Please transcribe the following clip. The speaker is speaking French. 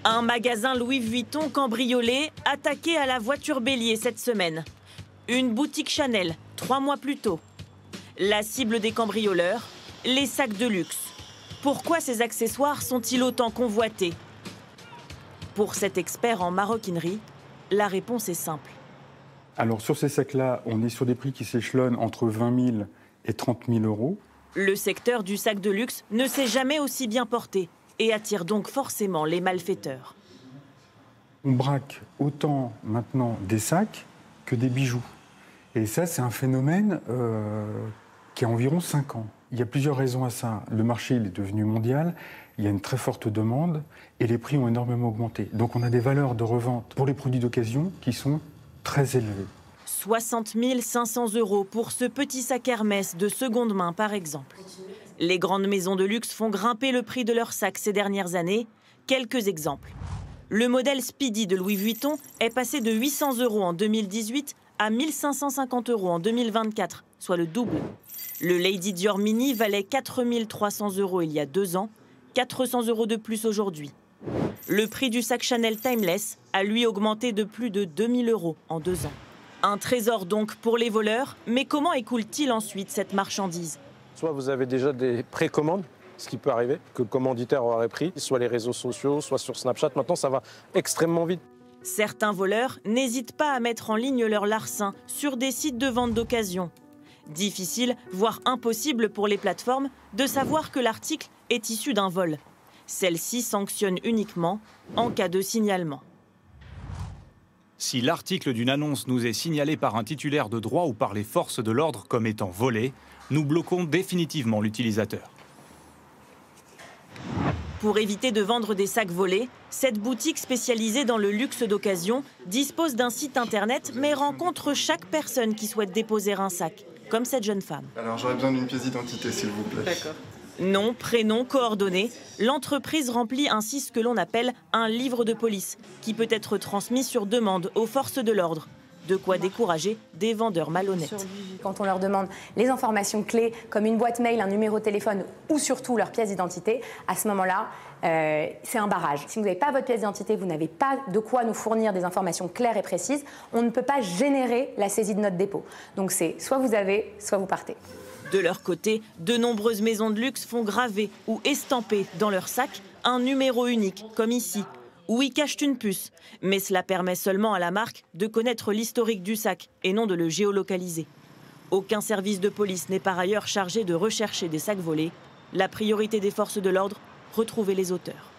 Un magasin Louis Vuitton cambriolé, attaqué à la voiture bélier cette semaine. Une boutique Chanel, 3 mois plus tôt. La cible des cambrioleurs, les sacs de luxe. Pourquoi ces accessoires sont-ils autant convoités? Pour cet expert en maroquinerie, la réponse est simple. Alors sur ces sacs-là, on est sur des prix qui s'échelonnent entre 20 000 et 30 000 euros. Le secteur du sac de luxe ne s'est jamais aussi bien porté et attire donc forcément les malfaiteurs. On braque autant maintenant des sacs que des bijoux. Et ça, c'est un phénomène qui a environ 5 ans. Il y a plusieurs raisons à ça. Le marché il est devenu mondial, il y a une très forte demande et les prix ont énormément augmenté. Donc on a des valeurs de revente pour les produits d'occasion qui sont très élevées. 60 500 € pour ce petit sac Hermès de seconde main, par exemple. Les grandes maisons de luxe font grimper le prix de leurs sacs ces dernières années. Quelques exemples. Le modèle Speedy de Louis Vuitton est passé de 800 € en 2018 à 1 550 € en 2024, soit le double. Le Lady Dior Mini valait 4 300 € il y a 2 ans, 400 € de plus aujourd'hui. Le prix du sac Chanel Timeless a lui augmenté de plus de 2 000 € en 2 ans. Un trésor donc pour les voleurs, mais comment écoulent-ils ensuite cette marchandise? Soit vous avez déjà des précommandes, ce qui peut arriver, que le commanditaire aurait pris, soit les réseaux sociaux, soit sur Snapchat. Maintenant, ça va extrêmement vite. Certains voleurs n'hésitent pas à mettre en ligne leurs larcins sur des sites de vente d'occasion. Difficile, voire impossible pour les plateformes de savoir que l'article est issu d'un vol. Celle-ci sanctionne uniquement en cas de signalement. Si l'article d'une annonce nous est signalé par un titulaire de droit ou par les forces de l'ordre comme étant volé, nous bloquons définitivement l'utilisateur. Pour éviter de vendre des sacs volés, cette boutique spécialisée dans le luxe d'occasion dispose d'un site internet mais rencontre chaque personne qui souhaite déposer un sac, comme cette jeune femme. Alors j'aurais besoin d'une pièce d'identité s'il vous plaît. D'accord. Nom, prénom, coordonnées, l'entreprise remplit ainsi ce que l'on appelle un livre de police, qui peut être transmis sur demande aux forces de l'ordre. De quoi décourager des vendeurs malhonnêtes. Quand on leur demande les informations clés, comme une boîte mail, un numéro de téléphone ou surtout leur pièce d'identité, à ce moment-là, c'est un barrage. Si vous n'avez pas votre pièce d'identité, vous n'avez pas de quoi nous fournir des informations claires et précises, on ne peut pas générer la saisie de notre dépôt. Donc c'est soit vous avez, soit vous partez. De leur côté, de nombreuses maisons de luxe font graver ou estamper dans leur sac un numéro unique, comme ici, où ils cachent une puce. Mais cela permet seulement à la marque de connaître l'historique du sac et non de le géolocaliser. Aucun service de police n'est par ailleurs chargé de rechercher des sacs volés. La priorité des forces de l'ordre, retrouver les auteurs.